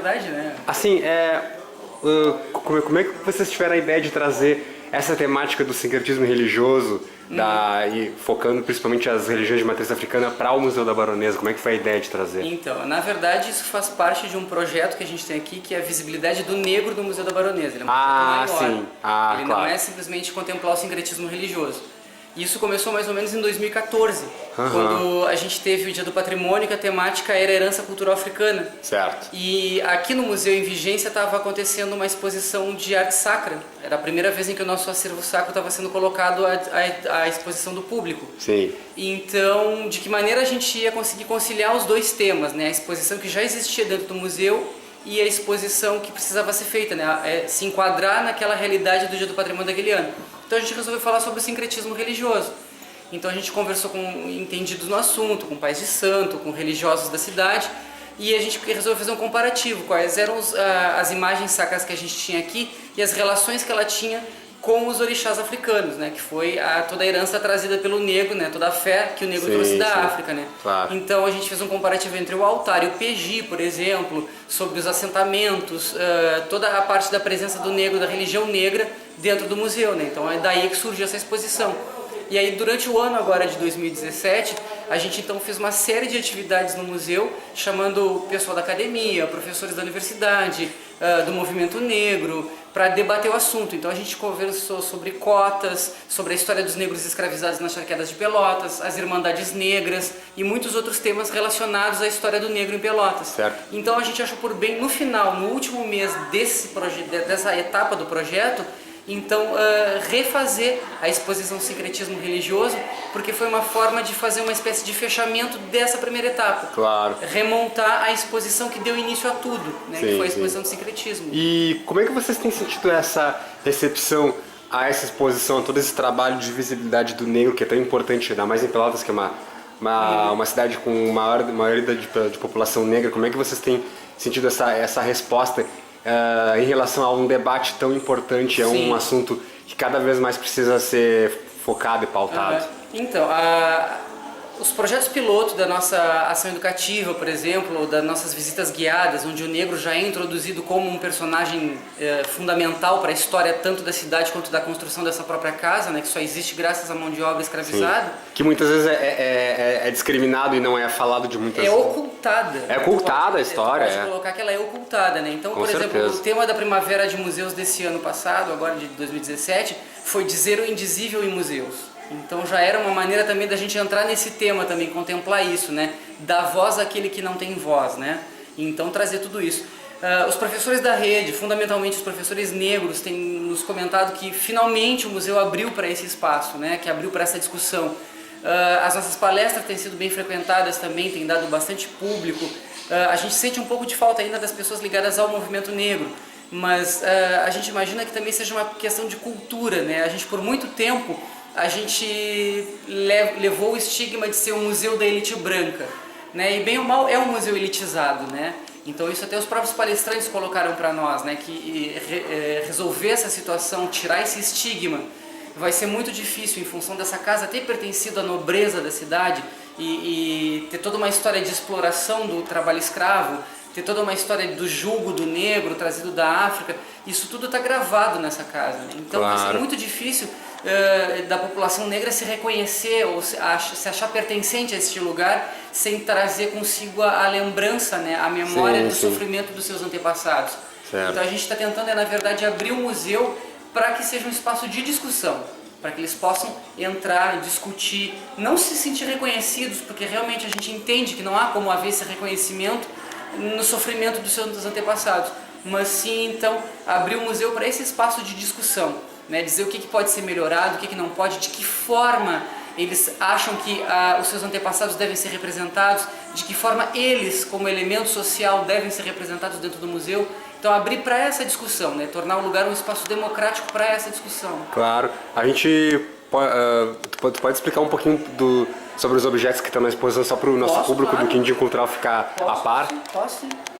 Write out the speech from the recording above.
verdade, né? Assim, como é que vocês tiveram a ideia de trazer essa temática do sincretismo religioso, e focando principalmente as religiões de matriz africana, para o Museu da Baronesa? Como é que foi a ideia de trazer? Então, na verdade, isso faz parte de um projeto que a gente tem aqui, que é a visibilidade do negro do Museu da Baronesa. Ele é um projeto maior. Sim. Ele Claro. não é simplesmente contemplar o sincretismo religioso. Isso começou mais ou menos em 2014, quando a gente teve o Dia do Patrimônio, que a temática era a herança cultural africana. Certo. E aqui no museu em Vigência estava acontecendo uma exposição de arte sacra. Era a primeira vez em que o nosso acervo sacro estava sendo colocado à exposição do público. Sim. Então, de que maneira a gente ia conseguir conciliar os dois temas, né? A exposição que já existia dentro do museu e a exposição que precisava ser feita, né? Se enquadrar naquela realidade do Dia do Patrimônio daquele ano. Então a gente resolveu falar sobre o sincretismo religioso. Então a gente conversou com entendidos no assunto, com pais de santo, com religiosos da cidade, e a gente resolveu fazer um comparativo, quais eram as imagens sacras que a gente tinha aqui e as relações que ela tinha com os orixás africanos, né, que foi toda a herança trazida pelo negro, né, toda a fé que o negro trouxe da África, né. Claro. Então a gente fez um comparativo entre o altar e o peji, por exemplo, sobre os assentamentos, toda a parte da presença do negro, da religião negra dentro do museu, né. Então é daí que surgiu essa exposição. E aí durante o ano agora de 2017, a gente então fez uma série de atividades no museu, chamando o pessoal da academia, professores da universidade, do movimento negro, para debater o assunto. Então a gente conversou sobre cotas, sobre a história dos negros escravizados nas charqueadas de Pelotas, as irmandades negras e muitos outros temas relacionados à história do negro em Pelotas. Certo. Então a gente achou por bem, no final, no último mês dessa etapa do projeto, então refazer a exposição Sincretismo Religioso, porque foi uma forma de fazer uma espécie de fechamento dessa primeira etapa. Claro. Remontar a exposição que deu início a tudo, né, que foi a exposição do sincretismo. E como é que vocês têm sentido essa recepção a essa exposição, a todo esse trabalho de visibilidade do negro, que é tão importante, ainda mais em Pelotas, que é uma cidade com maioria de população negra? Como é que vocês têm sentido essa resposta em relação a um debate tão importante, um assunto que cada vez mais precisa ser focado e pautado? Então, os projetos piloto da nossa ação educativa, por exemplo, ou das nossas visitas guiadas, onde o negro já é introduzido como um personagem fundamental para a história tanto da cidade quanto da construção dessa própria casa, né, que só existe graças à mão de obra escravizada. Sim. Que muitas vezes é discriminado e não é falado de muitas vezes. É ocultada. É ocultada a história. Pode colocar que ela é ocultada, né? Então, por exemplo, o tema da Primavera de Museus desse ano passado, agora de 2017, foi dizer o indizível em museus. Então já era uma maneira também da gente entrar nesse tema também, contemplar isso, né? Dar voz àquele que não tem voz, né? Então trazer tudo isso. Os professores da rede, fundamentalmente os professores negros, têm nos comentado que finalmente o museu abriu para esse espaço, né? Que abriu para essa discussão. As nossas palestras têm sido bem frequentadas também, têm dado bastante público. A gente sente um pouco de falta ainda das pessoas ligadas ao movimento negro, mas a gente imagina que também seja uma questão de cultura, né? A gente por muito tempo a gente levou o estigma de ser um museu da elite branca, né? E bem ou mal é um museu elitizado, né? Então isso até os próprios palestrantes colocaram para nós, né? Que resolver essa situação, tirar esse estigma, vai ser muito difícil em função dessa casa ter pertencido à nobreza da cidade e ter toda uma história de exploração do trabalho escravo, ter toda uma história do jugo do negro trazido da África. Isso tudo está gravado nessa casa, né? Então vai ser muito difícil da população negra se reconhecer ou se achar pertencente a este lugar sem trazer consigo a lembrança, né, a memória do sofrimento dos seus antepassados. Certo. Então a gente está tentando, na verdade, abrir o museu para que seja um espaço de discussão, para que eles possam entrar, discutir, não se sentir reconhecidos, porque realmente a gente entende que não há como haver esse reconhecimento no sofrimento dos seus antepassados, mas sim, então, abrir o museu para esse espaço de discussão, né? Dizer o que pode ser melhorado, o que não pode, de que forma eles acham que os seus antepassados devem ser representados, de que forma eles, como elemento social, devem ser representados dentro do museu. Então, abrir para essa discussão, né? Tornar o lugar um espaço democrático para essa discussão. Claro. A gente pode explicar um pouquinho sobre os objetos que estão na exposição, só para o nosso público, claro, do Quindim Cultural ficar a par? Posso sim.